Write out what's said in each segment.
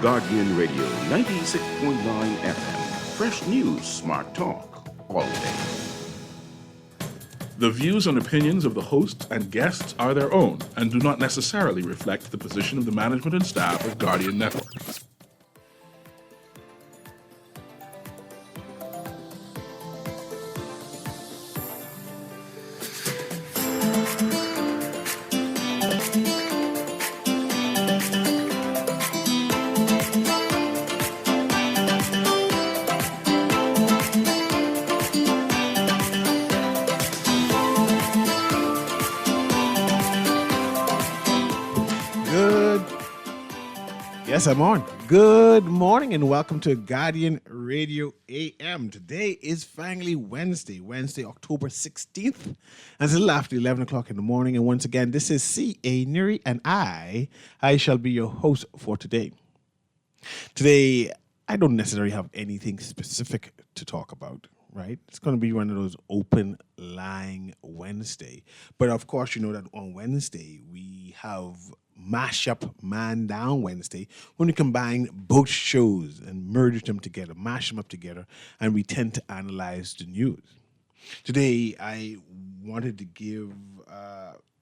Guardian Radio 96.9 FM. Fresh news, smart talk, all day. The views and opinions of the hosts and guests are their own and do not necessarily reflect the position of the management and staff of Guardian Network. Yes, I'm on. Good morning and welcome to Guardian Radio AM. Today is finally Wednesday, October 16th. And it's a little after 11 o'clock in the morning. And once again, this is C.A. Newry and I shall be your host for today. Today, I don't necessarily have anything specific to talk about, right? It's going to be one of those open line Wednesday. But of course, you know that on Wednesday, we have Mash Up Man Down Wednesday, when we combine both shows and merge them together, mash them up together, and we tend to analyze the news. Today, I wanted to give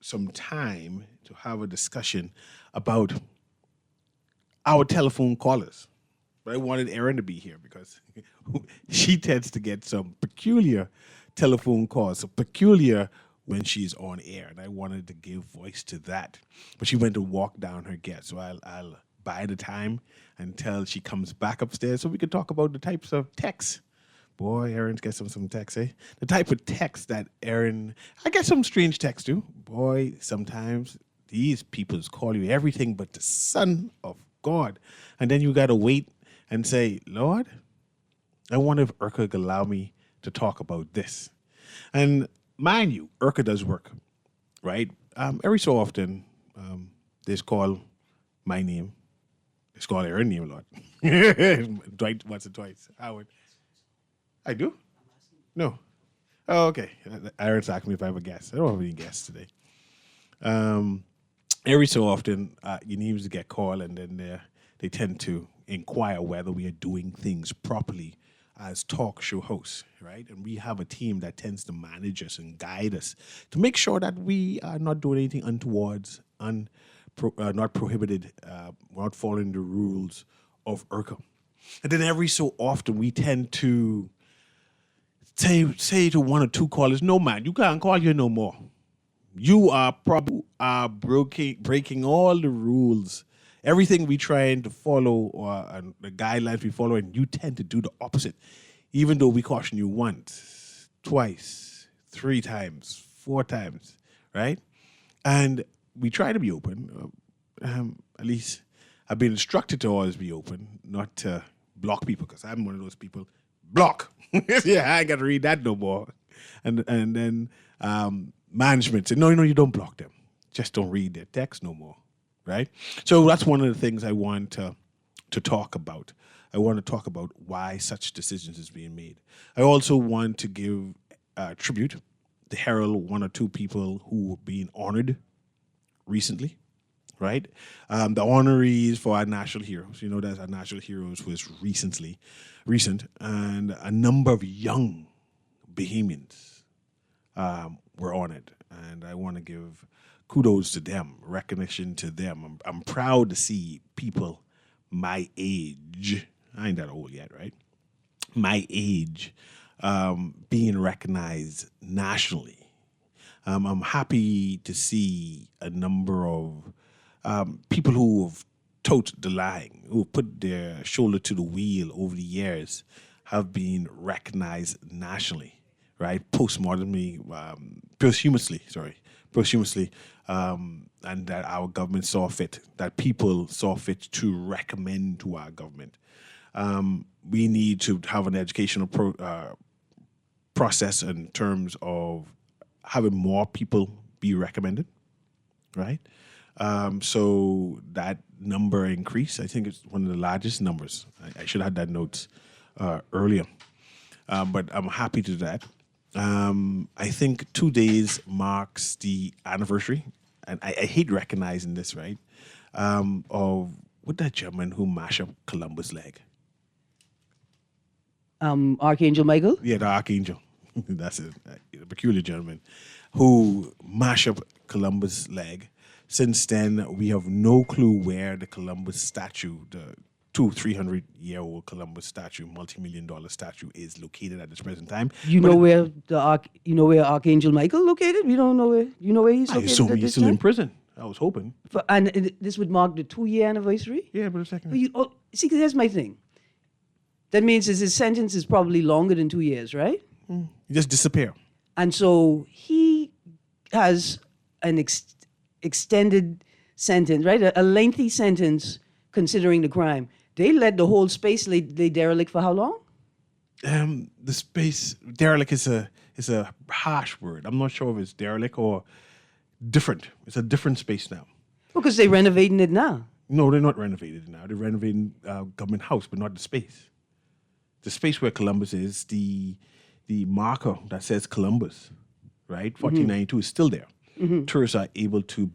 some time to have a discussion about our telephone callers. But I wanted Erin to be here because she tends to get some peculiar telephone calls, so peculiar when she's on air, and I wanted to give voice to that. But she went to walk down her gate, so I'll buy the time until she comes back upstairs so we can talk about the types of texts. Boy, Erin's got some texts, eh? The type of text that Erin, I get some strange texts too. Boy, sometimes these peoples call you everything but the Son of God. And then you got to wait and say, Lord, I wonder if Urka could allow me to talk about this. And mind you, Urka does work, right? Every so often, they call my name. They call Aaron name a lot. Dwight once or twice. Howard. I do? No. Oh, okay. Aaron's asking me if I have a guest. I don't have any guests today. Every so often, your names get called, and then they tend to inquire whether we are doing things properly as talk show hosts, right? And we have a team that tends to manage us and guide us to make sure that we are not doing anything untowards, not prohibited, not following the rules of Urka. And then every so often we tend to say to one or two callers, no man, you can't call you no more. You are probably breaking all the rules. Everything we trying to follow and the guidelines we follow, and you tend to do the opposite, even though we caution you once, twice, 3 times, 4 times, right? And we try to be open. At least I've been instructed to always be open, not to block people, because I'm one of those people. Block. Yeah, I ain't got to read that no more. And then management said, no, you don't block them. Just don't read their text no more. Right? So that's one of the things I want to talk about. I want to talk about why such decisions is being made. I also want to give tribute to herald one or two people who were being honored recently, right? The honorees for our national heroes. You know that our national heroes was recent, and a number of young Bahamians were honored. And I want to give kudos to them, recognition to them. I'm proud to see people my age, I ain't that old yet, right? My age, being recognized nationally. I'm happy to see a number of people who have toed the line, who have put their shoulder to the wheel over the years, have been recognized nationally, right? Posthumously, and that our government saw fit, that people saw fit to recommend to our government. We need to have an educational process in terms of having more people be recommended, right? So that number increase, I think it's one of the largest numbers. I should have had that notes earlier, but I'm happy to do that. I think 2 days marks the anniversary, and I hate recognizing this, right, of What that gentleman who mashed up Columbus' leg? Archangel Michael. Yeah, the Archangel. That's it. A peculiar gentleman who mashed up Columbus' leg. Since then, we have no clue where the Columbus statue, the 300-year-old Columbus statue, multi-million-dollar statue, is located at this present time. You know where Archangel Michael located? We don't know where. You know where he's I located assume at he's this still time? in prison. I was hoping. This would mark the 2-year anniversary. Yeah, but a second. See, 'cause here's my thing. That means his sentence is probably longer than 2 years, right? He just disappear. And so he has an extended sentence, right? A lengthy sentence considering the crime. They let the whole space lay derelict for how long? The space derelict is a harsh word. I'm not sure if it's derelict or different. It's a different space now. Because they're renovating it now. No, they're not renovating it now. They're renovating government house, but not the space. The space where Columbus is, the marker that says Columbus, right? 1492 is still there. Tourists are able to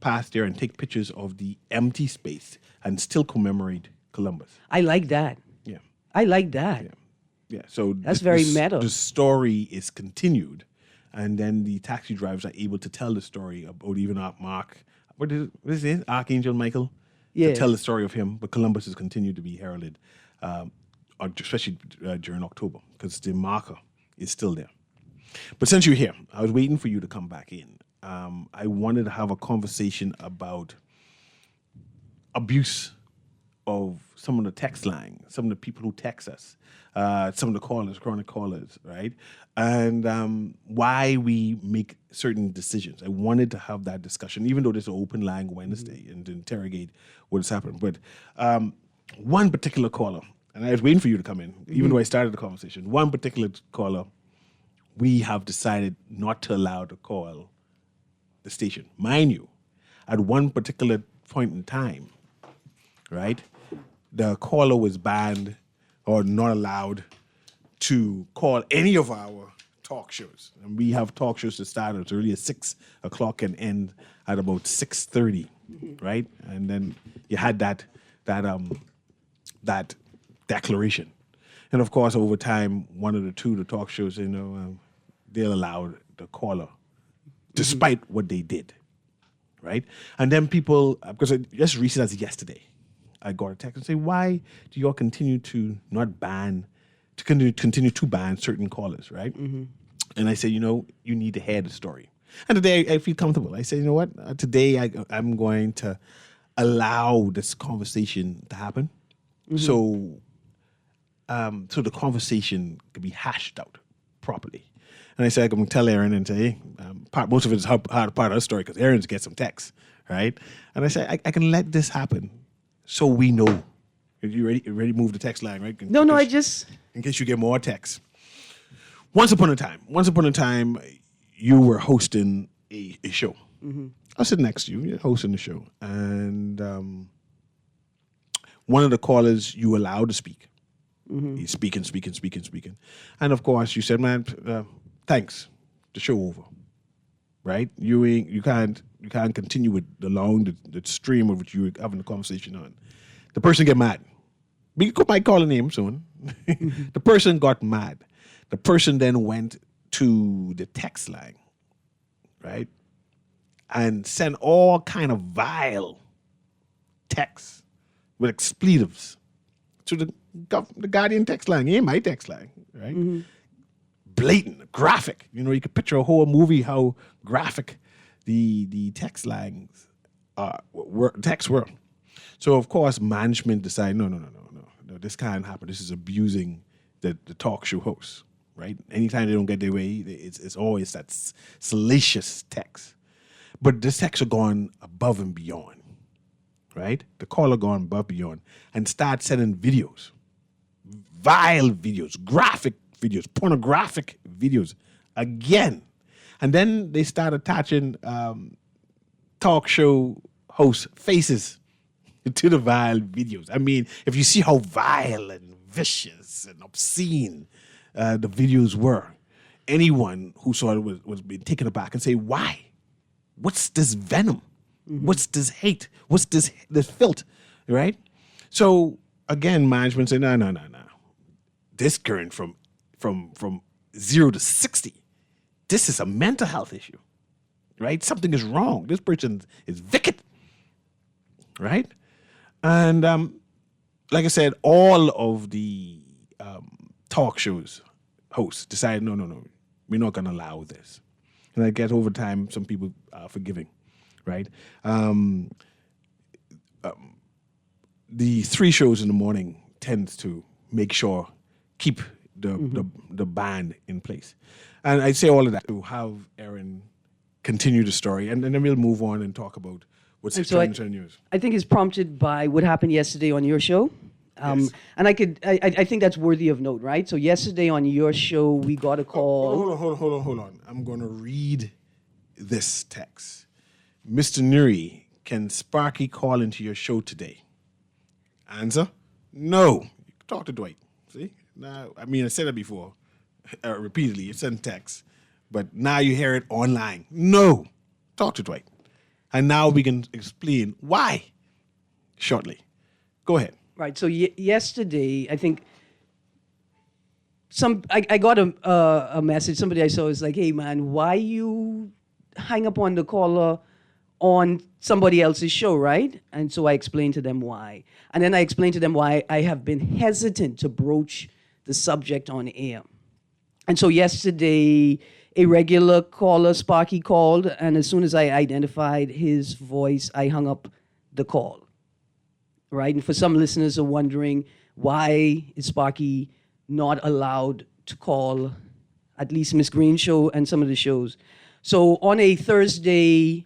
pass there and take pictures of the empty space and still commemorate Columbus. I like that. Yeah. I like that. Yeah. So That's very meta. The story is continued, and then the taxi drivers are able to tell the story about even what is it? Archangel Michael? Yeah. To tell the story of him, but Columbus has continued to be heralded, especially during October, because the marker is still there. But since you're here, I was waiting for you to come back in. I wanted to have a conversation about abuse of some of the text line, some of the people who text us, some of the callers, chronic callers, right? And why we make certain decisions. I wanted to have that discussion, even though there's an open line Wednesday and to interrogate what's happened. But one particular caller, and I was waiting for you to come in, even though I started the conversation, one particular caller, we have decided not to allow to call the station. Mind you, at one particular point in time, right, the caller was banned or not allowed to call any of our talk shows. And we have talk shows that start as early as 6 o'clock and end at about 6:30, right? And then you had that declaration. And of course, over time, one of the talk shows, they'll allow the caller, despite what they did, right? And then people, because just recent as yesterday, I got a text and say, why do you all continue to ban certain callers, right? And I say, you need to hear the story. And today I feel comfortable. I say, you know what? Today I'm going to allow this conversation to happen. So the conversation could be hashed out properly. And I said, I'm going to tell Aaron and say, hey, most of it is hard part of the story because Aaron's get some texts, right? And I said, I can let this happen so we know. You ready to move the text line, right? No, I just... In case you get more texts. Once upon a time, you were hosting a show. I was sitting next to you, you're hosting the show. And one of the callers you allowed to speak. He's speaking. And of course, you said, man, thanks. The show over. Right? You can't continue with the stream of which you were having the conversation on. The person get mad. We might call a name soon. The person got mad. The person then went to the text line, right? And sent all kind of vile texts with expletives to the Guardian text line. It ain't my text line, right? Blatant, graphic. You could picture a whole movie how graphic the text lines texts were. So of course management decided, no, this can't happen. This is abusing the talk show host, right? Anytime they don't get their way, it's always that salacious text. But this text are gone above and beyond, right? The caller gone above and beyond and start sending videos, vile videos, graphic videos, pornographic videos again. And then they start attaching talk show host faces to the vile videos. I mean, if you see how vile and vicious and obscene the videos were, anyone who saw it was being taken aback and say, why? What's this venom? What's this hate? What's this filth? right? So again, management said, no. This current from 0 to 60, this is a mental health issue, right? Something is wrong. This person is wicked, right? And like I said, all of the talk shows hosts decided, no, we're not going to allow this. And I guess over time, some people are forgiving, right? The 3 shows in the morning tends to make sure, keep the band in place. And I say all of that to have Erin continue the story, and then we'll move on and talk about what's And trending in the news. I think it's prompted by what happened yesterday on your show. Yes. And I think that's worthy of note, right? So yesterday on your show, we got a call. Hold on. I'm going to read this text. Mr. Newry, can Sparky call into your show today? Answer, no. Talk to Dwight. See? Now, I said it before, repeatedly. It's in text. But now you hear it online. No. Talk to Dwight. And now we can explain why shortly. Go ahead. Right. So yesterday, I think I got a message. Somebody I saw was like, "Hey man, why you hang up on the caller on somebody else's show, right?" And so I explained to them why. And then I explained to them why I have been hesitant to broach the subject on air. And so yesterday, a regular caller, Sparky, called, and as soon as I identified his voice, I hung up the call. Right? And for some listeners are wondering, why is Sparky not allowed to call at least Miss Green's show and some of the shows? So on a Thursday,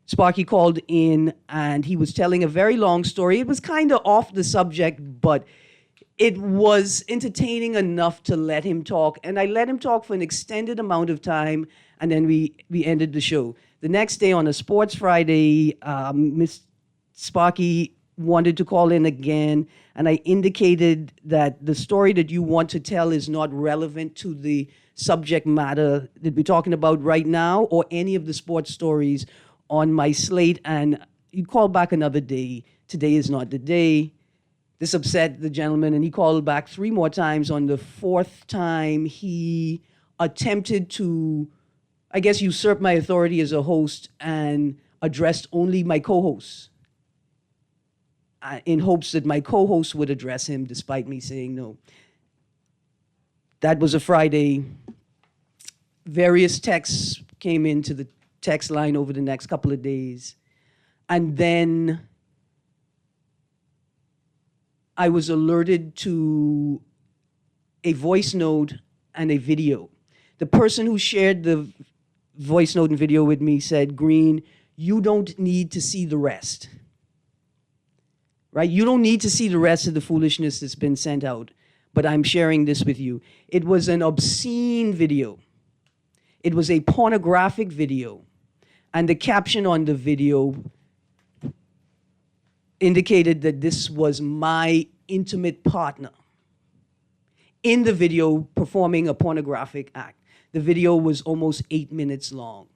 Sparky called in and he was telling a very long story. It was kind of off the subject, but it was entertaining enough to let him talk. And I let him talk for an extended amount of time, and then we ended the show. The next day on a Sports Friday, Miss Sparky wanted to call in again, and I indicated that the story that you want to tell is not relevant to the subject matter that we're talking about right now or any of the sports stories on my slate, and you call back another day. Today is not the day. This upset the gentleman, and he called back 3 more times. On the 4th time, he attempted to, I guess, usurp my authority as a host and addressed only my co-hosts in hopes that my co-host would address him despite me saying no. That was a Friday. Various texts came into the text line over the next couple of days. And then I was alerted to a voice note and a video. The person who shared the voice note and video with me said, "Green, you don't need to see the rest." Right? You don't need to see the rest of the foolishness that's been sent out, but I'm sharing this with you. It was an obscene video. It was a pornographic video. And the caption on the video indicated that this was my intimate partner in the video performing a pornographic act. The video was almost 8 minutes long.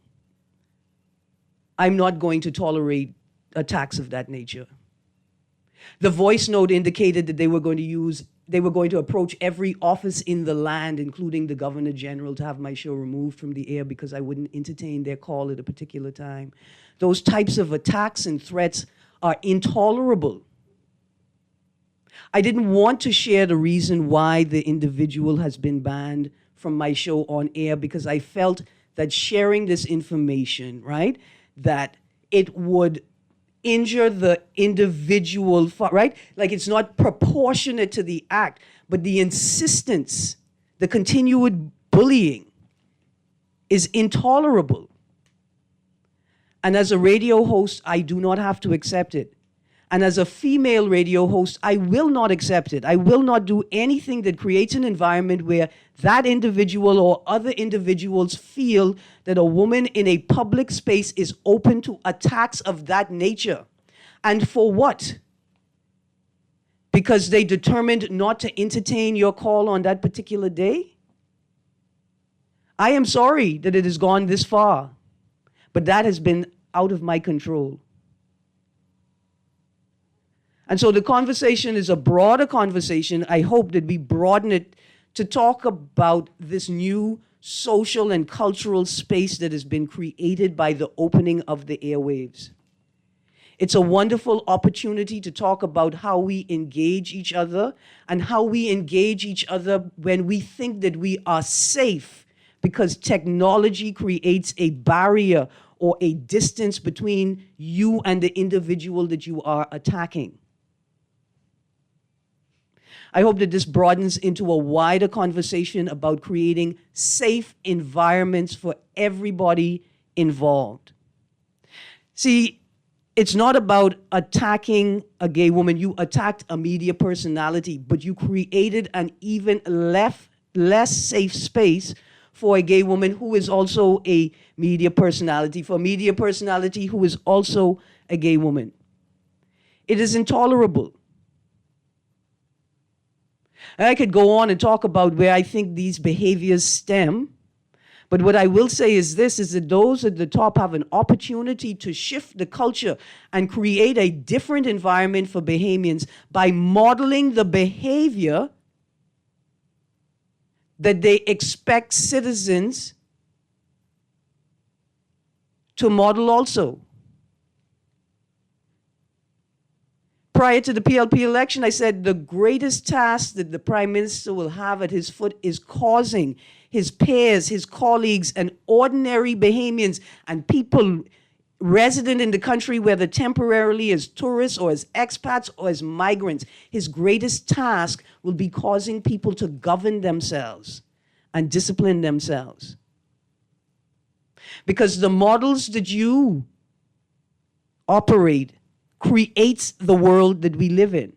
I'm not going to tolerate attacks of that nature. The voice note indicated that they were going to approach every office in the land, including the Governor General, to have my show removed from the air because I wouldn't entertain their call at a particular time. Those types of attacks and threats are intolerable. I didn't want to share the reason why the individual has been banned from my show on air because I felt that sharing this information, right, that it would injure the individual, right? Like it's not proportionate to the act, but the insistence, the continued bullying is intolerable. And as a radio host, I do not have to accept it. And as a female radio host, I will not accept it. I will not do anything that creates an environment where that individual or other individuals feel that a woman in a public space is open to attacks of that nature. And for what? Because they determined not to entertain your call on that particular day? I am sorry that it has gone this far, but that has been out of my control. And so the conversation is a broader conversation. I hope that we broaden it to talk about this new social and cultural space that has been created by the opening of the airwaves. It's a wonderful opportunity to talk about how we engage each other and how we engage each other when we think that we are safe because technology creates a barrier or a distance between you and the individual that you are attacking. I hope that this broadens into a wider conversation about creating safe environments for everybody involved. See, it's not about attacking a gay woman. You attacked a media personality, but you created an even less safe space for a gay woman who is also a media personality, for a media personality who is also a gay woman. It is intolerable. And I could go on and talk about where I think these behaviors stem. But what I will say is this, is that those at the top have an opportunity to shift the culture and create a different environment for Bahamians by modeling the behavior that they expect citizens to model also. Prior to the PLP election, I said the greatest task that the Prime Minister will have at his foot is causing his peers, his colleagues, and ordinary Bahamians and people resident in the country, whether temporarily as tourists or as expats or as migrants, his greatest task will be causing people to govern themselves and discipline themselves. Because the models that you operate creates the world that we live in.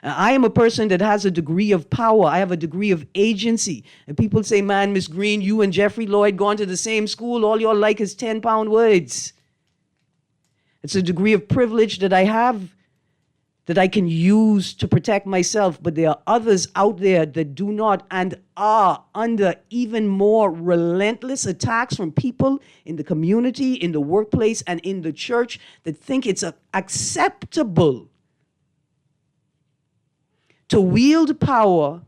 I am a person that has a degree of power. I have a degree of agency. And people say, man, Miss Green, you and Jeffrey Lloyd gone to the same school. All you're like is 10-pound words. It's a degree of privilege that I have that I can use to protect myself. But there are others out there that do not and are under even more relentless attacks from people in the community, in the workplace, and in the church that think it's acceptable to wield power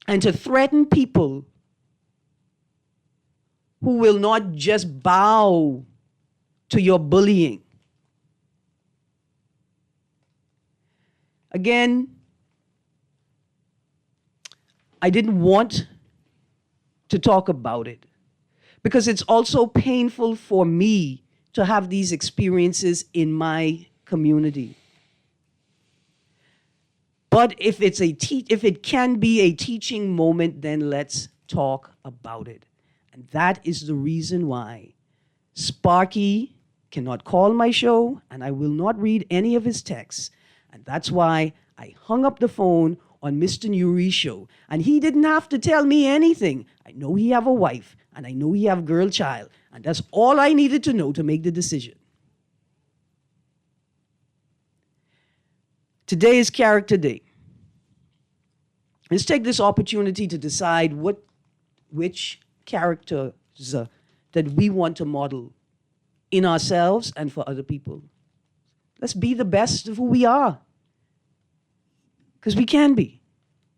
and to threaten people who will not just bow to your bullying. Again, I didn't want to talk about it because it's also painful for me to have these experiences in my community. But if it can be a teaching moment, then let's talk about it. And that is the reason why Sparky cannot call my show, and I will not read any of his texts. And that's why I hung up the phone on Mr. Newry's show. And he didn't have to tell me anything. I know he have a wife, and I know he have a girl child. And that's all I needed to know to make the decision. Today is Character Day. Let's take this opportunity to decide which characters that we want to model in ourselves and for other people. Let's be the best of who we are. Because we can be.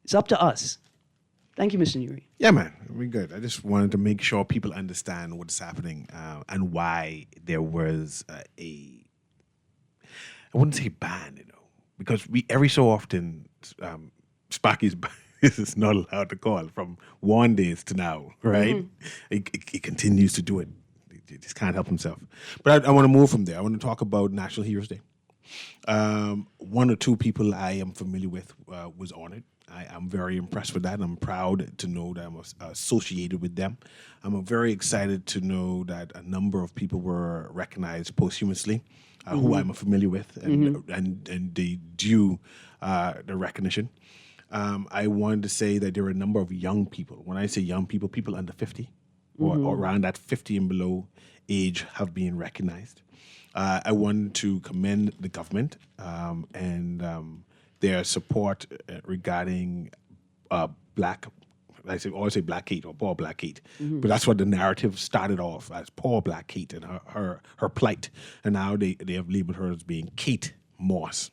It's up to us. Thank you, Mr. Newry. Yeah, man, we're good. I just wanted to make sure people understand what's happening and why there was I wouldn't say ban, because we every so often Sparky's is not allowed to call from one days to now, right? Mm-hmm. He continues to do it. He just can't help himself. But I want to move from there. I want to talk about National Heroes Day. One or two people I am familiar with was honored. I'm very impressed with that, and I'm proud to know that I'm associated with them. I'm very excited to know that a number of people were recognized posthumously, who I'm familiar with, and they due the recognition. I wanted to say that there are a number of young people. When I say young people, people under 50 or around that 50 and below age have been recognized. I wanted to commend the government and their support regarding Black always say Black Kate or poor Black Kate, but that's what the narrative started off as, poor Black Kate and her plight, and now they have labeled her as being Kate Moss.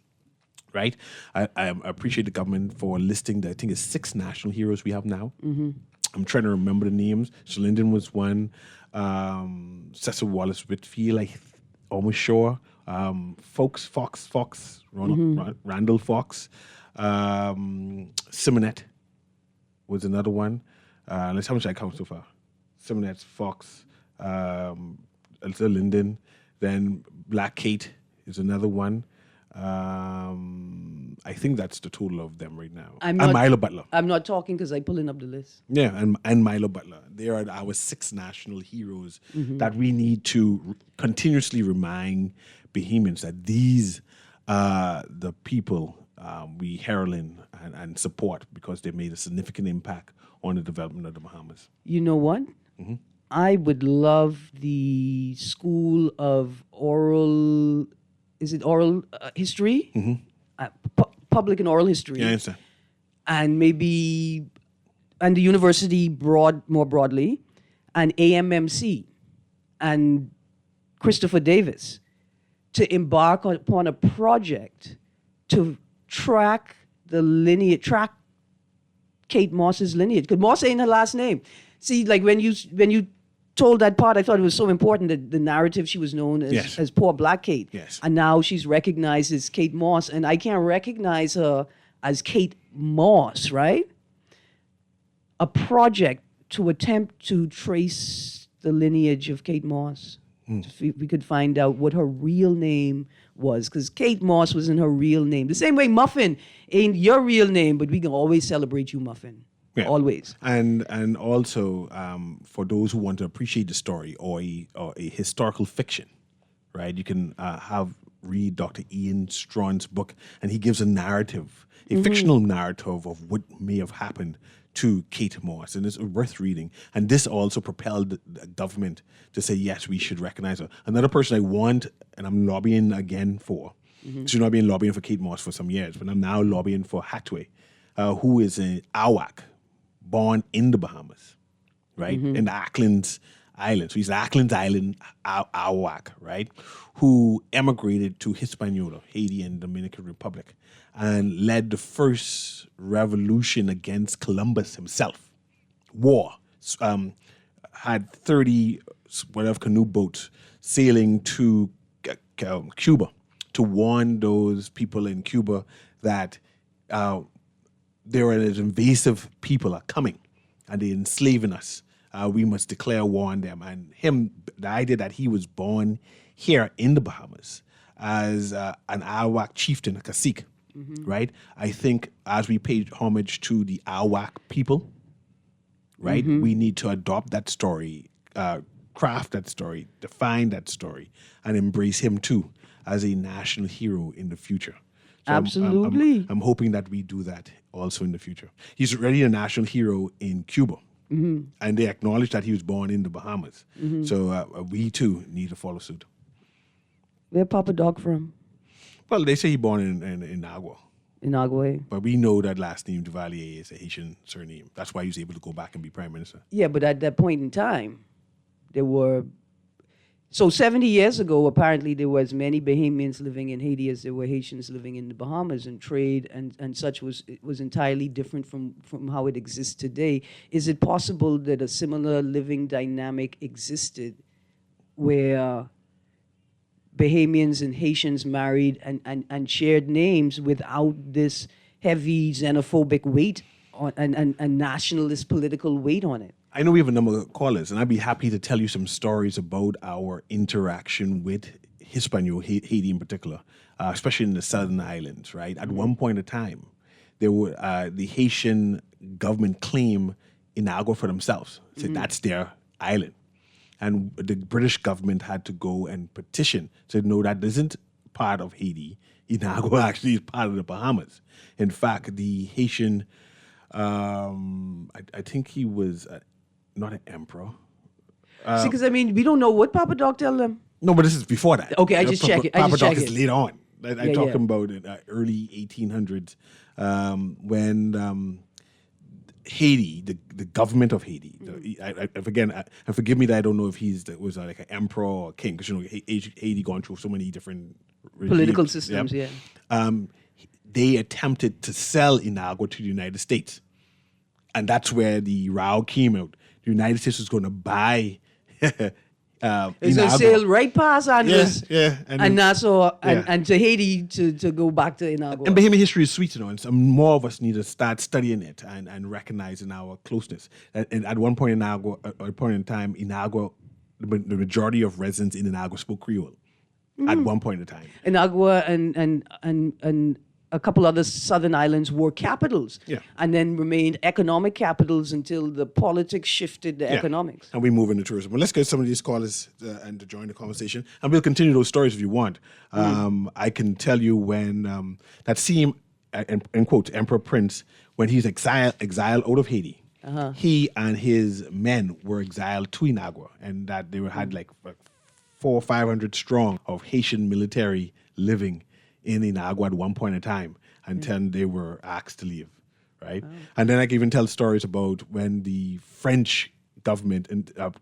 Right, I appreciate the government for listing I think it's 6 national heroes we have now. I'm trying to remember the names. Shalindon was one. Cecil Wallace Whitfield, almost sure. Fox, Randall Fox. Simonette was another one. Let's how much I count so far. Simonette, Fox, Linden. Then Black Kate is another one. I think that's the total of them right now. And Milo Butler. I'm not talking because I'm pulling up the list. Yeah, and Milo Butler. They are our 6 national heroes that we need to continuously remind Bahamians that these are the people we herald and support because they made a significant impact on the development of the Bahamas. You know what? I would love the School of Oral... Is it oral history? Public and oral history. Yeah, I understand. And maybe, and the university more broadly, and AMMC, and Christopher Davis, to embark upon a project to track Kate Moss's lineage. Because Moss ain't her last name. See, like when you told that part, I thought it was so important that the narrative she was known as poor Black Kate. Yes. And now she's recognized as Kate Moss, and I can't recognize her as Kate Moss, right? A project to attempt to trace the lineage of Kate Moss. If we could find out what her real name was, because Kate Moss wasn't her real name. The same way Muffin ain't your real name, but we can always celebrate you, Muffin. Yeah. Always. And also for those who want to appreciate the story or a historical fiction, right? You can read Dr. Ian Strawn's book, and he gives a narrative, a fictional narrative of what may have happened to Kate Moss, and it's worth reading. And this also propelled the government to say, yes, we should recognize her. Another person I want, and I'm lobbying again for, so I've been lobbying for Kate Moss for some years, but I'm now lobbying for Hathaway, who is an Awak, born in the Bahamas, right? In the Auckland Islands. So he's an Auckland Island Awak, right? Who emigrated to Hispaniola, Haiti and Dominican Republic, and led the first revolution against Columbus himself. War. Had 30 canoe boats sailing to Cuba to warn those people in Cuba that there are invasive people are coming and they're enslaving us. We must declare war on them. And the idea that he was born here in the Bahamas as an Awak chieftain, a cacique, right? I think as we pay homage to the Awak people, right, we need to adopt that story, craft that story, define that story, and embrace him too as a national hero in the future. So Absolutely. I'm hoping that we do that also in the future. He's already a national hero in Cuba, and they acknowledge that he was born in the Bahamas. So we too need to follow suit. Where Papa Dog from? Well, they say he born in Agua. In Agua. But we know that last name, Duvalier, is a Haitian surname. That's why he was able to go back and be prime minister. Yeah, but at that point in time, there were... So 70 years ago, apparently, there were as many Bahamians living in Haiti as there were Haitians living in the Bahamas, and trade and such was entirely different from how it exists today. Is it possible that a similar living dynamic existed where Bahamians and Haitians married and shared names without this heavy xenophobic weight and nationalist political weight on it? I know we have a number of callers, and I'd be happy to tell you some stories about our interaction with Hispaniola, Haiti in particular, especially in the southern islands, right? At one point in time, there were the Haitian government claimed Inagua for themselves. Said that's their island. And the British government had to go and petition, said, no, that isn't part of Haiti. Inagua actually is part of the Bahamas. In fact, the Haitian, I think he was... not an emperor. See, because, I mean, we don't know what Papa Doc tell them. No, but this is before that. Okay, I just check it. Papa Doc is later on. I'm talking about early 1800s when Haiti, the government of Haiti. And forgive me that I don't know if was like an emperor or a king, because Haiti gone through so many different Political regimes, systems, yeah. They attempted to sell Inagua to the United States, and that's where the row came out. The United States was going to buy. It's going to sail right past Andres and Nassau and to Haiti to go back to Inagua. And Bahamian history is sweet, and some more of us need to start studying it and recognizing our closeness. And at one point in time, Inagua, the majority of residents in Inagua spoke Creole. At one point in time, Inagua and a couple other southern islands were capitals, and then remained economic capitals until the politics shifted the economics. And we move into tourism. Well, let's get some of these callers and to join the conversation, and we'll continue those stories if you want. I can tell you when that same, in quotes, Emperor Prince, when he's exiled out of Haiti, he and his men were exiled to Inagua, and that they had like 400 or 500 strong of Haitian military living in Inagua at one point in time until they were asked to leave, right? Oh. And then I can even tell stories about when the French government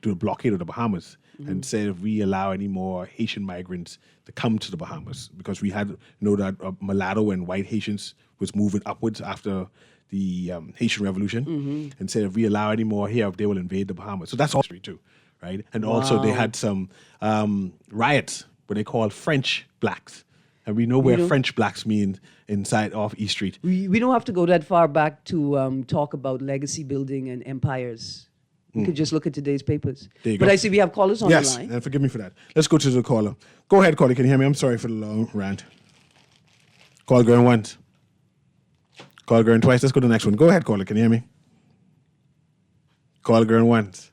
do a blockade of the Bahamas and said if we allow any more Haitian migrants to come to the Bahamas, because we had that mulatto and white Haitians was moving upwards after the Haitian Revolution, and said if we allow any more here, they will invade the Bahamas. So that's all history too, right? And also they had some riots where they called French blacks. And we know where French blacks mean inside off East Street. We don't have to go that far back to talk about legacy building and empires. We could just look at today's papers. There you but go. I see we have callers on the line. Yes, and forgive me for that. Let's go to the caller. Go ahead, caller. Can you hear me? I'm sorry for the long rant. Call going once. Call going twice. Let's go to the next one. Go ahead, caller. Can you hear me? Call going once.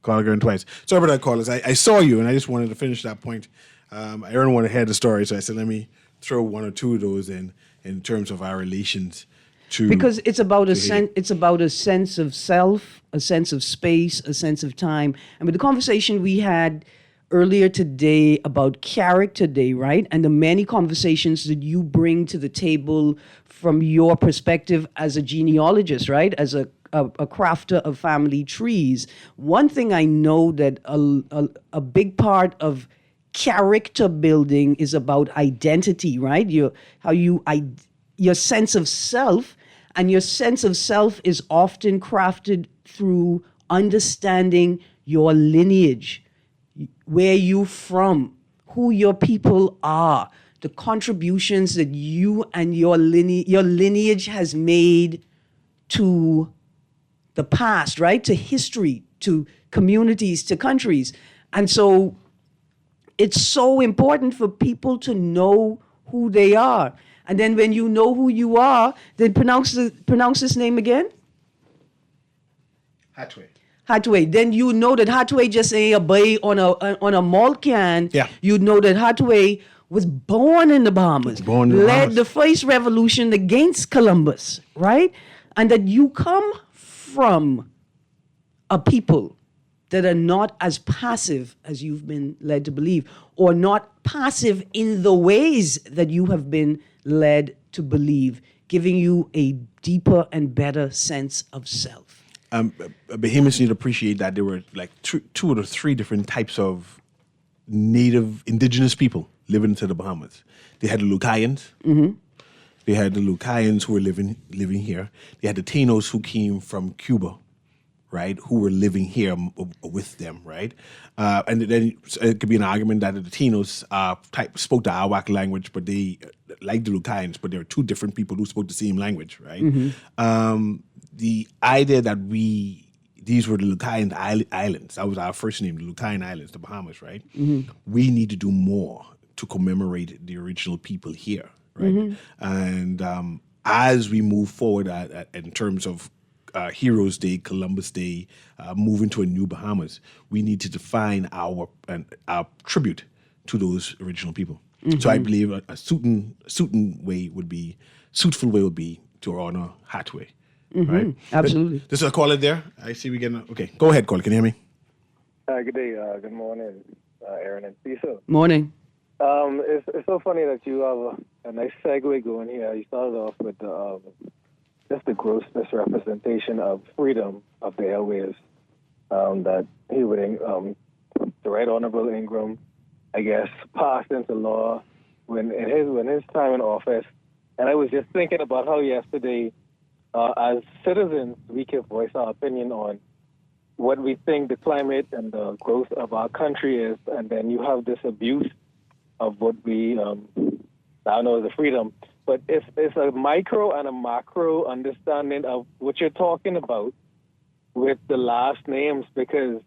Call going twice. Sorry about that, callers. I saw you, and I just wanted to finish that point. I don't want to hear the story, so I said, let me throw one or two of those in terms of our relations to, because it's about it's about a sense of self, a sense of space, a sense of time. I mean, the conversation we had earlier today about Character Day, right? And the many conversations that you bring to the table from your perspective as a genealogist, right? As a crafter of family trees. One thing I know that a big part of character building is about identity, right? Your sense of self, and your sense of self is often crafted through understanding your lineage, where you from, who your people are, the contributions that you and your lineage has made to the past, right? To history, to communities, to countries. And so it's so important for people to know who they are. And then when you know who you are, then pronounce his name again. Hatway. Then you know that Hatway just ain't a bay on a malt can. Yeah. You know that Hatway was born in the Bahamas. Led the first revolution against Columbus, right? And that you come from a people that are not as passive as you've been led to believe, or not passive in the ways that you have been led to believe, giving you a deeper and better sense of self. Bahamians need to appreciate that there were like two or three different types of native indigenous people living to the Bahamas. They had the Lucayans. They had the Lucayans who were living here. They had the Tainos who came from Cuba, right, who were living here with them, right? And then it could be an argument that the Tainos spoke the Arawak language, but they, like the Lucayans, but there were two different people who spoke the same language, right? The idea that these were the Lucayan Islands, that was our first name, the Lucayan Islands, the Bahamas, right? We need to do more to commemorate the original people here, right? And as we move forward in terms of Heroes Day, Columbus Day, moving to a new Bahamas, we need to define our tribute to those original people. So I believe a suitful way would be to honor Hatway, right? Absolutely. This is a caller there. I see we getting okay. Go ahead, caller. Can you hear me? Good day. Good morning, Aaron and Cecil. Morning. It's so funny that you have a nice segue going here. You started off with the just a gross misrepresentation of freedom of the airwaves that he would, the Right Honorable Ingram, I guess, passed into law when his time in office. And I was just thinking about how yesterday, as citizens, we can voice our opinion on what we think the climate and the growth of our country is, and then you have this abuse of what we now know as a freedom. But it's a micro and a macro understanding of what you're talking about with the last names, because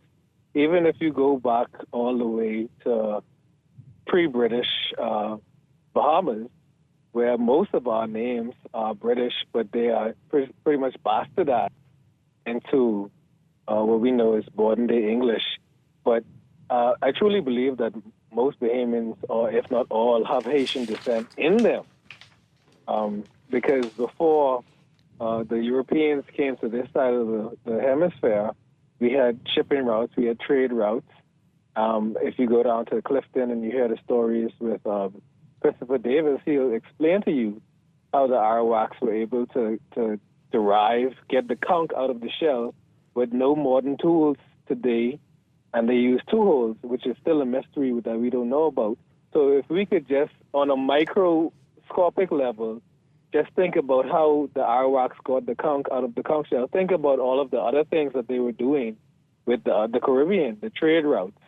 even if you go back all the way to pre-British Bahamas, where most of our names are British, but they are pretty much bastardized into what we know as modern-day English. But I truly believe that most Bahamians, or if not all, have Haitian descent in them. Because before the Europeans came to this side of the hemisphere, we had shipping routes, we had trade routes. If you go down to Clifton and you hear the stories with Christopher Davis, he'll explain to you how the Arawaks were able to derive, get the conch out of the shell with no modern tools today, and they use two holes, which is still a mystery that we don't know about. So if we could just, on a microscopic level, just think about how the Arawaks got the conch out of the conch shell. Think about all of the other things that they were doing with the Caribbean, the trade routes,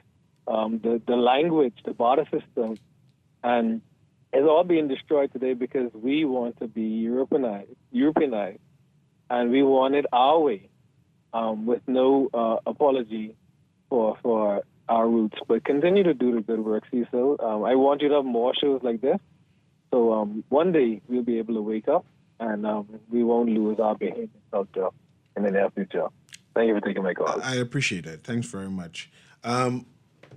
the language, the barter system, and it's all being destroyed today because we want to be Europeanized, and we want it our way, with no apology for our roots. But continue to do the good work, Cecil. I want you to have more shows like this. So one day we'll be able to wake up and we won't lose our Bahamian culture in the near future. Thank you for taking my call. I appreciate it. Thanks very much.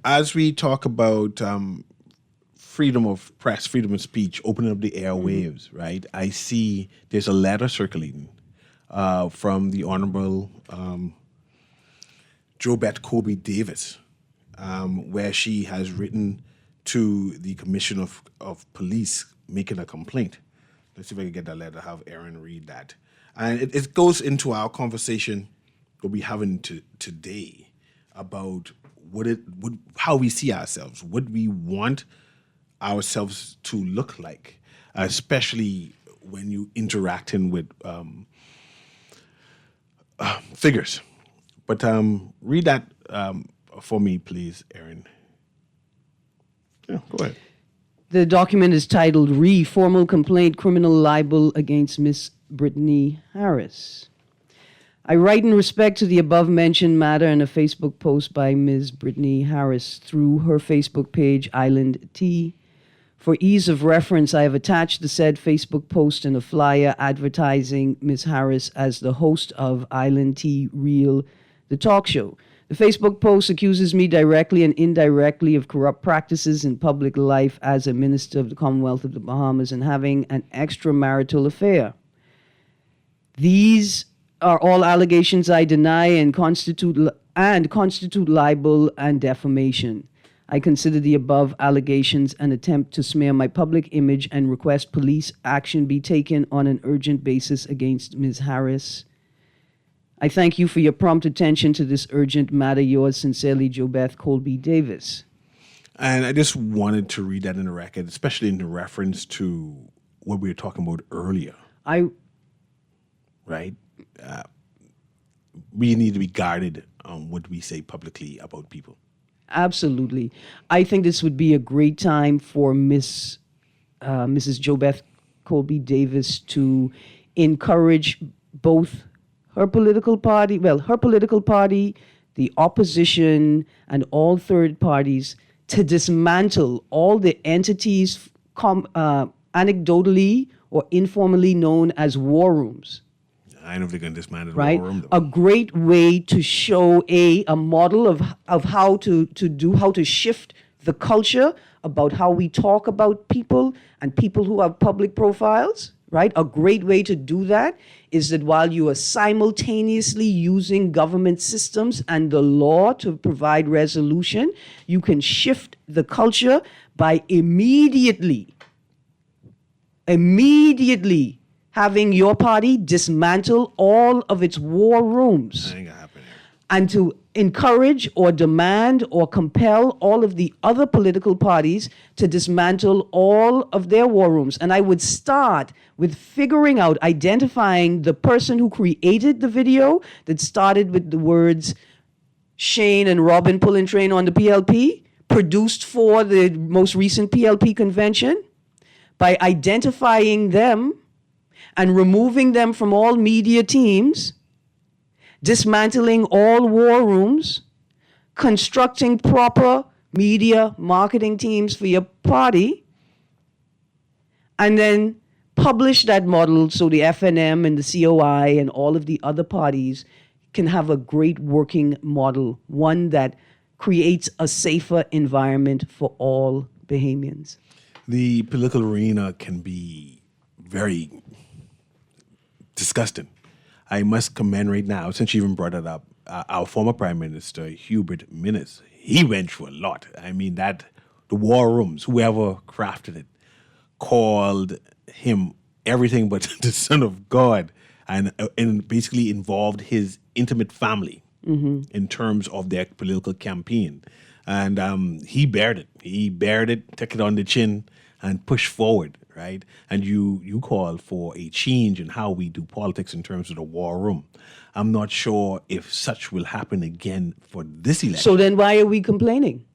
As we talk about freedom of press, freedom of speech, opening up the airwaves, right? I see there's a letter circulating from the Honorable JoBeth Colby Davis, where she has written to the Commissioner of Police making a complaint. Let's see if I can get that letter, have Aaron read that. And it goes into our conversation that we're having today about how we see ourselves, what we want ourselves to look like, especially when you're interacting with figures. But read that for me, please, Aaron. Yeah, go ahead. The document is titled Formal Complaint Criminal Libel Against Miss Brittany Harris. I write in respect to the above-mentioned matter in a Facebook post by Ms. Brittany Harris through her Facebook page, Island Tea. For ease of reference, I have attached the said Facebook post in a flyer advertising Ms. Harris as the host of Island Tea Real, the talk show. The Facebook post accuses me directly and indirectly of corrupt practices in public life as a minister of the Commonwealth of the Bahamas and having an extramarital affair. These are all allegations I deny and constitute libel and defamation. I consider the above allegations an attempt to smear my public image and request police action be taken on an urgent basis against Ms. Harris. I thank you for your prompt attention to this urgent matter. Yours sincerely, JoBeth Colby Davis. And I just wanted to read that in the record, especially in reference to what we were talking about earlier. Right? We need to be guarded on what we say publicly about people. Absolutely. I think this would be a great time for Mrs. JoBeth Colby Davis to encourage both her political party, the opposition, and all third parties to dismantle all the entities anecdotally or informally known as war rooms. I know if they're going to dismantle the right? war room, though. A great way to show a model of how to shift the culture about how we talk about people and people who have public profiles, right? A great way to do that is that while you are simultaneously using government systems and the law to provide resolution, you can shift the culture by immediately having your party dismantle all of its war rooms. That ain't gonna happen here. And to encourage or demand or compel all of the other political parties to dismantle all of their war rooms. And I would start with figuring out, identifying the person who created the video that started with the words Shane and Robin pulling train on the PLP, produced for the most recent PLP convention, by identifying them and removing them from all media teams, dismantling all war rooms, constructing proper media marketing teams for your party, and then publish that model so the FNM and the COI and all of the other parties can have a great working model, one that creates a safer environment for all Bahamians. The political arena can be very disgusting. I must commend right now, since you even brought it up, our former Prime Minister, Hubert Minnis. He went through a lot. I mean, the war rooms, whoever crafted it, called him everything but the son of God, and basically involved his intimate family in terms of their political campaign. And he bared it. He bared it, took it on the chin, and pushed forward, right? And you call for a change in how we do politics in terms of the war room. I'm not sure if such will happen again for this election. So then why are we complaining?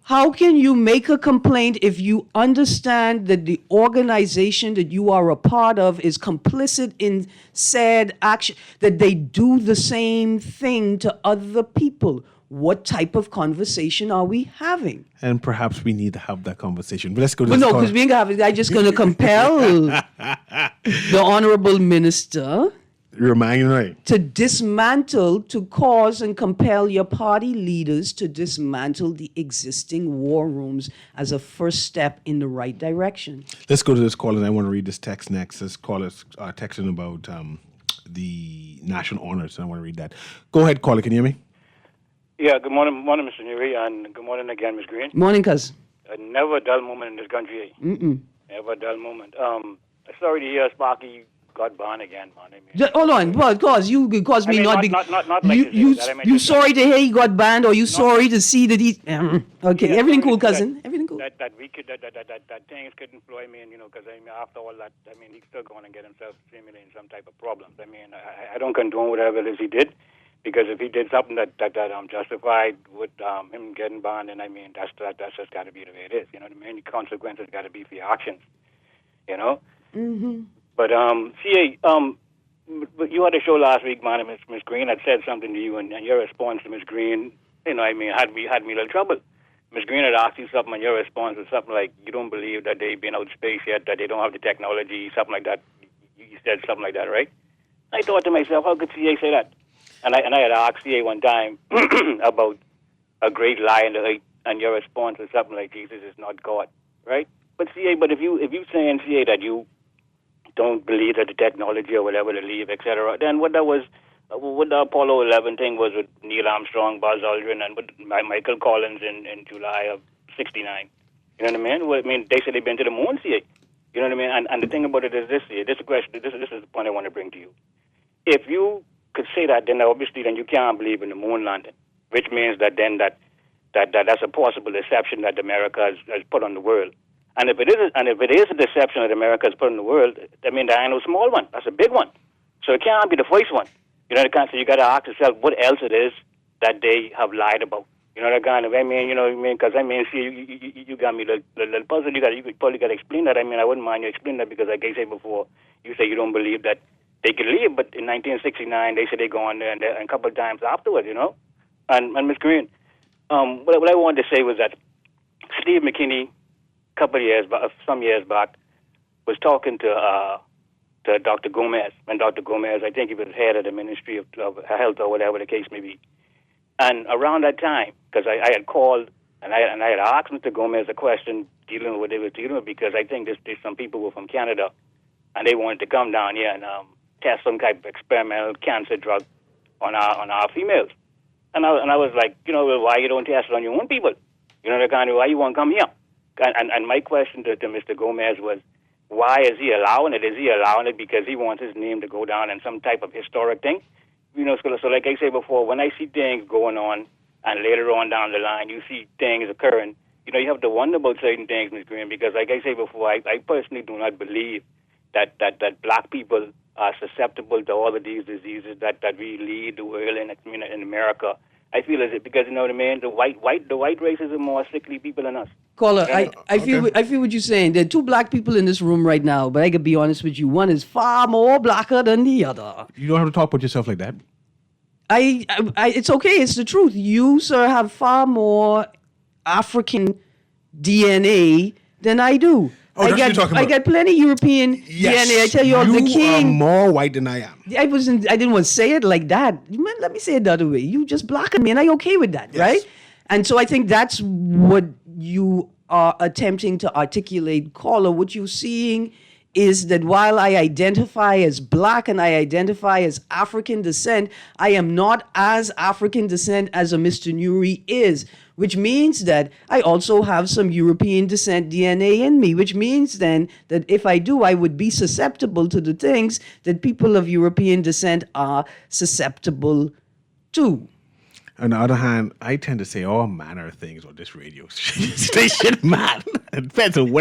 How can you make a complaint if you understand that the organization that you are a part of is complicit in said action, that they do the same thing to other people? What type of conversation are we having? And perhaps we need to have that conversation. But let's go to Well, this no, call. because we ain't gonna have it. I'm just going to compel the honorable minister Remind you, right? to dismantle, to cause and compel your party leaders to dismantle the existing war rooms as a first step in the right direction. Let's go to this call, and I want to read this text next. This call is texting about the national honors, and I want to read that. Go ahead, caller. Can you hear me? Yeah, good morning, Mr. Newry, and good morning again, Ms. Green. Morning, cuz. Never a dull moment in this country. Never a dull moment. Sorry to hear Sparky got banned again, man. I mean, Hold on, well, cause you cause me not be. not like you this, that I mean, you just- sorry to hear he got banned, or you sorry to see that he? Okay, Yeah, everything sorry cool, to see cousin. Everything cool. That things could employ me, and because I mean, after all that, I mean, he's still going to get himself seemingly in some type of problems. I mean, I don't condone whatever it is he did, because if he did something that justified with him getting banned, and I mean, that's just got to be the way it is. You know what I mean? The consequences got to be for your actions. You know. Mm-hmm. But CA, but you had a show last week, man, and Miss Green had said something to you, and your response to Miss Green, I mean, had me a little trouble. Miss Green had asked you something, and your response was something like, you don't believe that they've been out of space yet, that they don't have the technology, something like that. You said something like that, right? I thought to myself, how could CA say that? And I had asked CA one time about a great lie in the height, and your response was something like, Jesus is not God, right? But CA, if you saying, CA, that you don't believe that the technology or whatever they leave, etc., then what the Apollo 11 thing was with Neil Armstrong, Buzz Aldrin, and with Michael Collins in July of '69. You know what I mean? Well, I mean, they said they've been to the moon, CA. You know what I mean? And the thing about it is this, CA. This is the point I want to bring to you. If you could say that, then obviously then you can't believe in the moon landing, which means that then that's a possible deception that America has put on the world. And if it is a deception that America has put in the world, I mean, there ain't no small one. That's a big one. So it can't be the first one. You know, so you got to ask yourself what else it is that they have lied about. You know, that kind of, I mean, because I mean, see, you got me a little puzzled. You probably got to explain that. I mean, I wouldn't mind you explain that, because like I said before, you say you don't believe that they could leave, but in 1969 they said they go on there, and a couple of times afterwards, And Ms. Green, what I wanted to say was that Steve McKinney, some years back, was talking to Dr. Gomez, and Dr. Gomez, I think he was head of the Ministry of Health or whatever the case may be. And around that time, because I had called and I had asked Mr. Gomez a question dealing with what they were dealing with, because I think there's some people who were from Canada, and they wanted to come down here and test some type of experimental cancer drug on our females. And I was like, well, why you don't test it on your own people? The kind of, why you want to come here? And my question to Mr. Gomez was, why is he allowing it? Is he allowing it because he wants his name to go down in some type of historic thing? So like I said before, when I see things going on, and later on down the line, you see things occurring, you have to wonder about certain things, Ms. Green, because like I said before, I personally do not believe that black people are susceptible to all of these diseases that we lead the world in America. I feel as if because what I mean, the white races are more sickly people than us. Caller, I feel what you're saying. There are two black people in this room right now, but I could be honest with you. One is far more blacker than the other. You don't have to talk about yourself like that. It's okay. It's the truth. You, sir, have far more African DNA than I do. Oh, that's what you're talking about. I got plenty European DNA. I tell you, the you king. are more white than I am. I didn't want to say it like that. Man, let me say it the other way. You just blocking me, and I'm okay with that, right? And so I think that's what you are attempting to articulate, caller. What you're seeing is that while I identify as black and I identify as African descent, I am not as African descent as a Mr. Newry is, which means that I also have some European descent DNA in me, which means then that if I do, I would be susceptible to the things that people of European descent are susceptible to. On the other hand, I tend to say all manner of things on this radio station, man. It depends on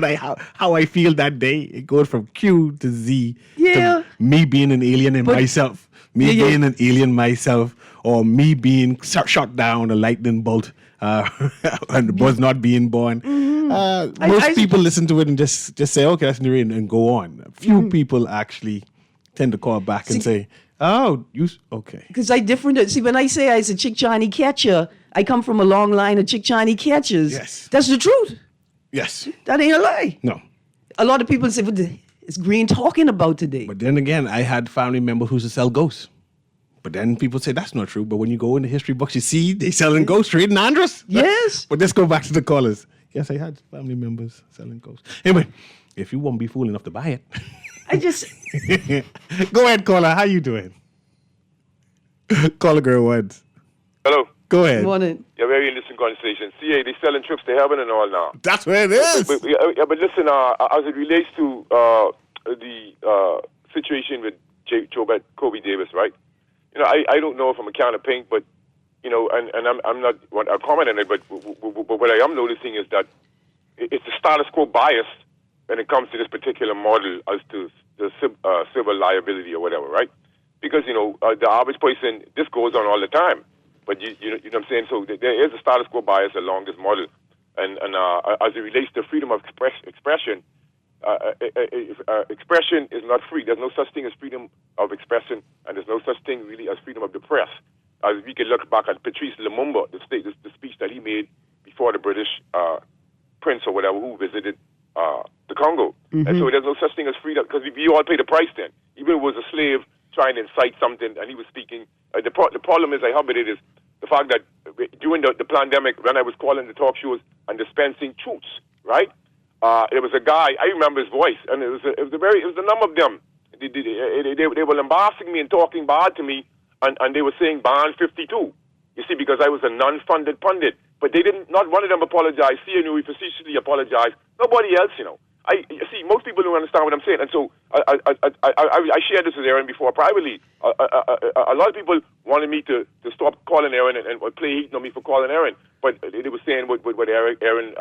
how I feel that day. It goes from Q to Z. Yeah. To me being an alien in myself. Being an alien myself. Or me being shot down, a lightning bolt, and was not being born. Most people listen to it and just say, okay, that's Newry, and go on. Few people actually tend to call back and say, oh, okay. Because I different. See, when I say I was a Chick Johnny catcher, I come from a long line of Chick Johnny catchers. Yes. That's the truth. Yes. That ain't a lie. No. A lot of people say, what is Green talking about today? But then again, I had family members who used to sell ghosts. But then people say that's not true. But when you go in the history books, you see they selling ghosts straight in Andros. Yes. But let's go back to the callers. Yes, I had family members selling ghosts. Anyway, if you won't be fool enough to buy it. I just... Go ahead, caller. How you doing? Caller girl once. Hello. Go ahead. Morning. Yeah, very interesting conversation. CA, they selling trips to heaven and all now. That's where it is. But listen, as it relates to the situation with Kobe Davis, right? I don't know if I'm a can of paint, but and I'm not a comment on it, but what I am noticing is that it's the status quo bias when it comes to this particular model as to the civil liability or whatever, right? Because the average person, this goes on all the time, but you know what I'm saying. So there is a status quo bias along this model, and as it relates to freedom of expression. Expression is not free. There's no such thing as freedom of expression, and there's no such thing really as freedom of the press. As we can look back at Patrice Lumumba, the speech that he made before the British prince or whatever who visited the Congo. Mm-hmm. And so there's no such thing as freedom, because we all pay the price then. Even if it was a slave trying to incite something and he was speaking. The problem is, I hope it is, the fact that during the pandemic, when I was calling the talk shows and dispensing truths, right? There was a guy, I remember his voice, and it was a number of them. They were embarrassing me and talking bad to me, and they were saying ban 52. You see, because I was a non-funded pundit. But they didn't, not one of them apologized. CNU facetiously apologized. Nobody else, You see, most people don't understand what I'm saying. And so I shared this with Aaron before privately. A lot of people wanted me to stop calling Aaron and play heat on me for calling Aaron. But they were saying what Aaron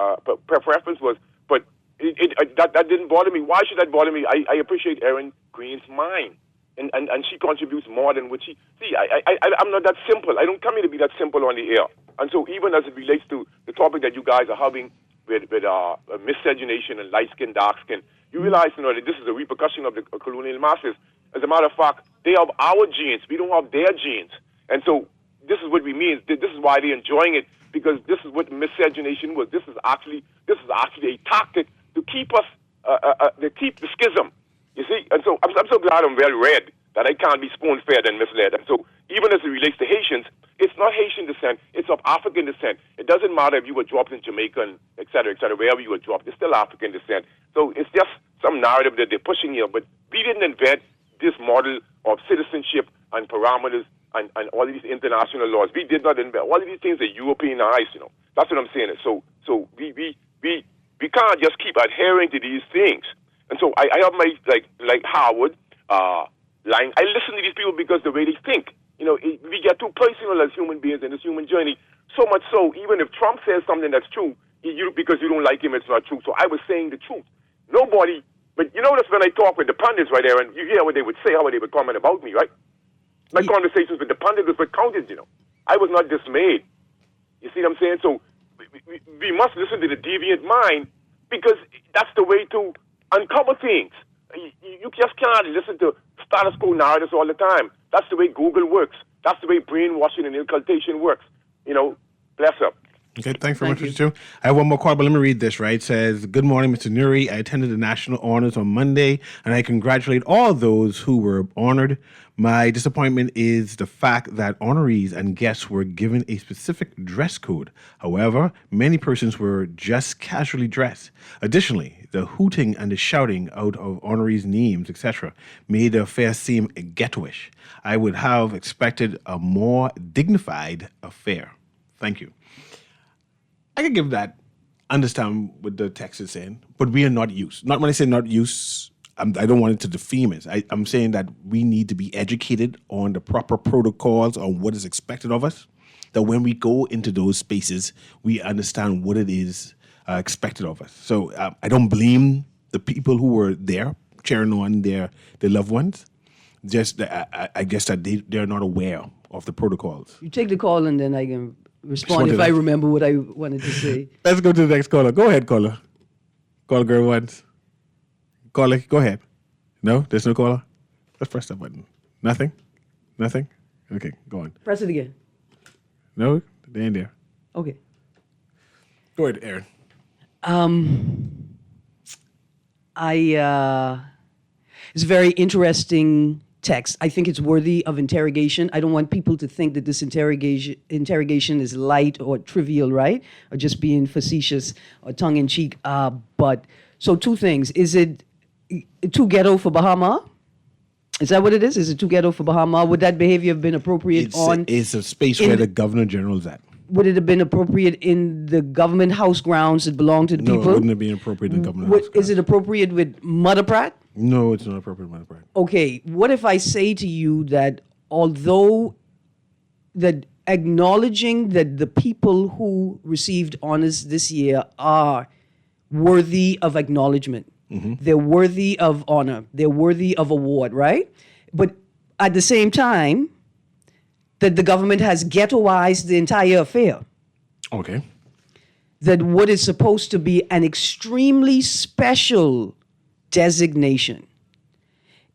preference was. But that didn't bother me. Why should that bother me? I appreciate Aaron Green's mind. And she contributes more than what she... See, I'm not that simple. I don't come here to be that simple on the air. And so even as it relates to the topic that you guys are having with miscegenation and light skin, dark skin, you realize that this is a repercussion of the colonial masters. As a matter of fact, they have our genes. We don't have their genes. And so this is what we mean. This is why they're enjoying it, because this is what miscegenation was. This is actually a tactic to keep us, to keep the schism. You see? And so I'm so glad I'm well read that I can't be spoon-fed and misled. And so even as it relates to Haitians, it's not Haitian descent, it's of African descent. It doesn't matter if you were dropped in Jamaica, and et cetera, wherever you were dropped, it's still African descent. So it's just some narrative that they're pushing here, but we didn't invent this model of citizenship and parameters and all of these international laws. We did not invent all of these things are Europeanized, That's what I'm saying. So we can't just keep adhering to these things. And so I have my, like Howard, line. I listen to these people because the way they think. You know, we get too personal as human beings in this human journey. So much so, even if Trump says something that's true, because you don't like him, it's not true. So I was saying the truth. Nobody, but you notice when I talk with the pundits right there, and you hear what they would say, how they would comment about me, right? My conversations with the pundits was counted, you know. I was not dismayed. You see what I'm saying? So we must listen to the deviant mind because that's the way to uncover things. You just cannot listen to status quo narratives all the time. That's the way Google works. That's the way brainwashing and inculcation works. You know, bless up. Okay, thanks very much, Mr. Chu. I have one more call, but let me read this, right? It says, good morning, Mr. Newry. I attended the National Honors on Monday, and I congratulate all those who were honored. My disappointment is the fact that honorees and guests were given a specific dress code. However, many persons were just casually dressed. Additionally, the hooting and the shouting out of honorees' names, etc., made the affair seem ghettoish. I would have expected a more dignified affair. Thank you. I can give that, understand what the text is saying, but we are not used. Not when I say not used, I don't want it to defame us. I'm saying that we need to be educated on the proper protocols on what is expected of us, that when we go into those spaces, we understand what it is expected of us. So I don't blame the people who were there cheering on their loved ones. Just I guess that they're not aware of the protocols. You take the call and then I can respond if I remember what I wanted to say. Let's go to the next caller. Go ahead, caller. Call girl once. Caller, go ahead. No? There's no caller? Let's press that button. Nothing? Nothing? Okay, go on. Press it again. No? They ain't there. Okay. Go ahead, Aaron. It's a very interesting text. I think it's worthy of interrogation. I don't want people to think that this interrogation is light or trivial, right? Or just being facetious or tongue-in-cheek. But, so two things. Is it too ghetto for Bahama? Is that what it is? Is it too ghetto for Bahama? Would that behavior have been appropriate It's a space where the Governor General's at. Would it have been appropriate in the government house grounds that belong to the people? No, it wouldn't have been appropriate in the government house grounds. Is it appropriate with Mother Pratt? No, it's not appropriate with Mother Pratt. Okay, what if I say to you that although that acknowledging that the people who received honors this year are worthy of acknowledgement, they're worthy of honor, they're worthy of award, right? But at the same time, that the government has ghettoized the entire affair. Okay. That what is supposed to be an extremely special designation,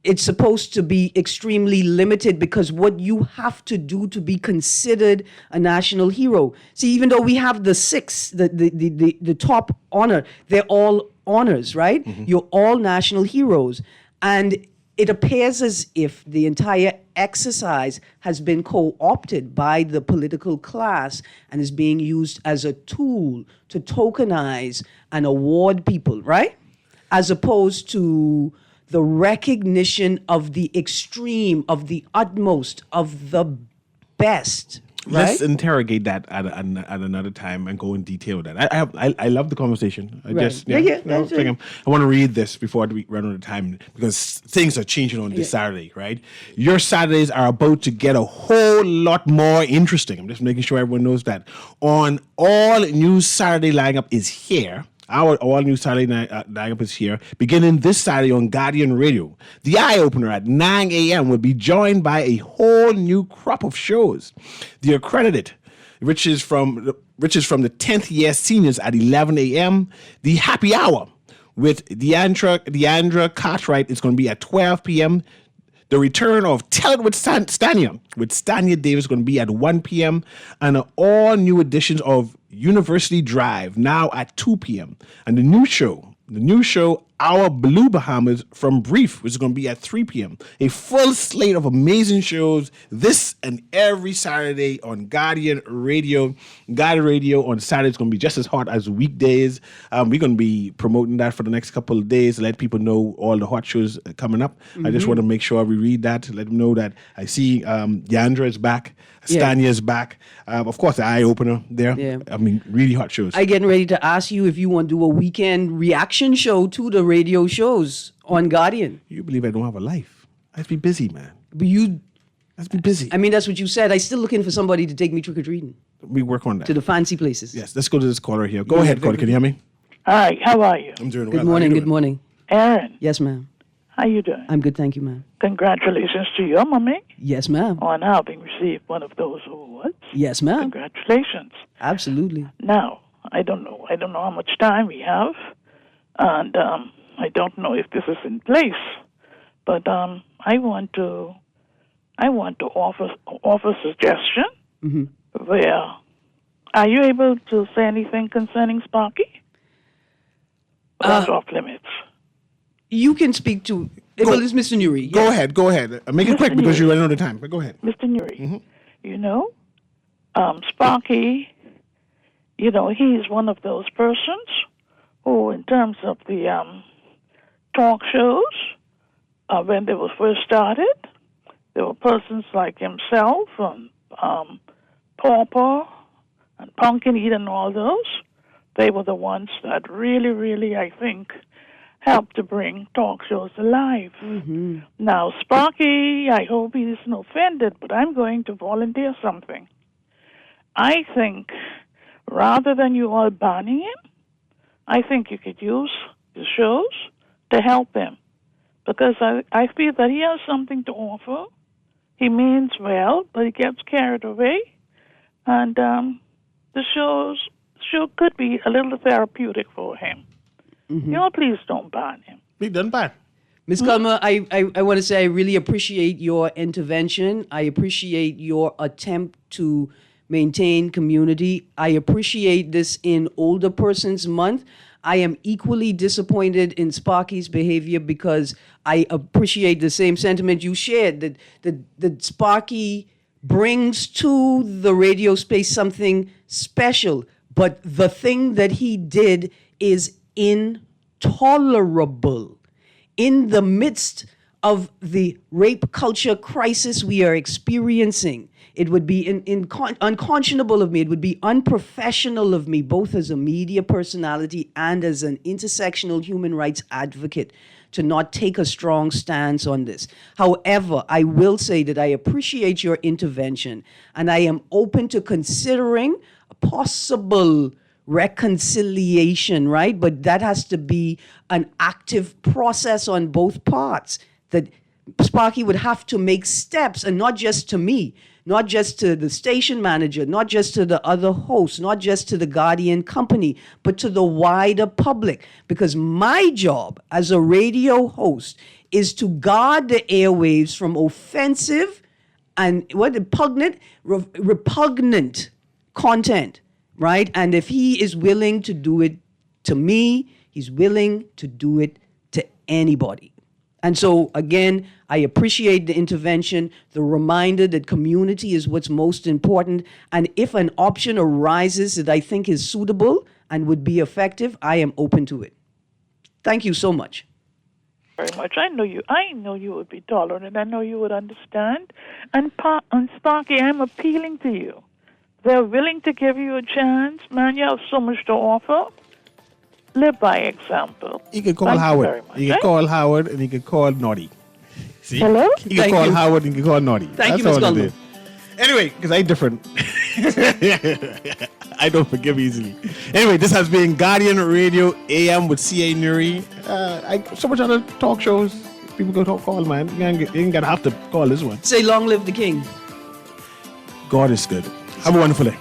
it's supposed to be extremely limited because what you have to do to be considered a national hero. See, even though we have the six, the top honor, they're all honors, right? You're all national heroes. And it appears as if the entire exercise has been co-opted by the political class and is being used as a tool to tokenize and award people, right? As opposed to the recognition of the extreme, of the utmost, of the best. Right? Let's interrogate that at another time and go in detail with that. I love the conversation. I want to read this before we run out of time because things are changing on this Saturday, right? Your Saturdays are about to get a whole lot more interesting. I'm just making sure everyone knows that. On All News Saturday lineup is here. Our All News Saturday lineup is here. Beginning this Saturday on Guardian Radio, the Eye Opener at 9 a.m. will be joined by a whole new crop of shows. The Accredited, which is from the 10th year seniors at 11 a.m. The Happy Hour with Deandra Cartwright is going to be at 12 p.m. The return of Tell It with Stania Davis is going to be at 1 p.m. And an all-new editions of University Drive now at 2 p.m. And the new show, Our Blue Bahamas from Brief, which is going to be at 3 p.m. A full slate of amazing shows this and every Saturday on Guardian Radio. Guardian Radio on Saturday is going to be just as hot as weekdays. We're going to be promoting that for the next couple of days to let people know all the hot shows coming up. I just want to make sure we read that, let them know that I see Deandra is back. Stania is back. Of course, the Eye Opener there. Yeah. I mean, really hot shows. I'm getting ready to ask you if you want to do a weekend reaction show to the radio shows on Guardian. You believe I don't have a life? I have to be busy, man. But you, I have to be busy. I mean, that's what you said. I'm still looking for somebody to take me trick-or-treating We work on that. to the fancy places. Yes, let's go to this caller here. Go ahead, caller. Can you hear me? Hi, how are you? I'm doing well. Good How you morning, doing? good morning. Aaron, Yes, ma'am. how you doing? I'm good, thank you, ma'am. Congratulations to your mommy Yes, ma'am. on having received one of those awards. Yes, ma'am. Congratulations. Absolutely. Now, I don't know how much time we have, and I don't know if this is in place, but I want to offer a suggestion. Mm-hmm. Where are you able to say anything concerning Sparky? That's off limits. You can speak to, well, it's Mr. Newry. Go ahead. Go ahead. Make it quick because you're running out of time. But go ahead. Mr. Newry, you know, Sparky, you know, he's one of those persons who, in terms of the talk shows, when they were first started, there were persons like himself and Pauper and Pumpkin Eat and all those. They were the ones that really, really, I think, helped to bring talk shows alive. Mm-hmm. Now, Sparky, I hope he isn't offended, but I'm going to volunteer something. I think rather than you all banning him, I think you could use the shows to help him. Because I feel that he has something to offer. He means well, but he gets carried away. And the show could be a little therapeutic for him. Mm-hmm. You all please don't ban him. We done bad. Ms. Culmer, I want to say I really appreciate your intervention. I appreciate your attempt to maintain community. I appreciate this in Older Persons Month. I am equally disappointed in Sparky's behavior because I appreciate the same sentiment you shared, that Sparky brings to the radio space something special. But the thing that he did is intolerable. In the midst of the rape culture crisis we are experiencing, it would be unconscionable of me, it would be unprofessional of me, both as a media personality and as an intersectional human rights advocate, to not take a strong stance on this. However, I will say that I appreciate your intervention, and I am open to considering a possible reconciliation, right? But that has to be an active process on both parts, that Sparky would have to make steps, and not just to me, not just to the station manager, not just to the other hosts, not just to the Guardian company, but to the wider public. Because my job as a radio host is to guard the airwaves from offensive and repugnant content, right? And if he is willing to do it to me, he's willing to do it to anybody. And so, again, I appreciate the intervention, the reminder that community is what's most important. And if an option arises that I think is suitable and would be effective, I am open to it. Thank you so much. Very much. I know you would be tolerant. I know you would understand. And Sparky, I'm appealing to you. They're willing to give you a chance. Man, you have so much to offer. Live by example. You can call Thank you Howard. very much, You can eh? call Howard and you can call Naughty. See? Hello? You can Thank call you. Howard and you can call Naughty. Thank you, That's Ms. all it Goldman. is. Anyway, because I'm different. I don't forgive easily. Anyway, this has been Guardian Radio AM with C.A. Newry. So much other talk shows people go call, man. You ain't gonna have to call this one. Say long live the king. God is good. Have a wonderful day.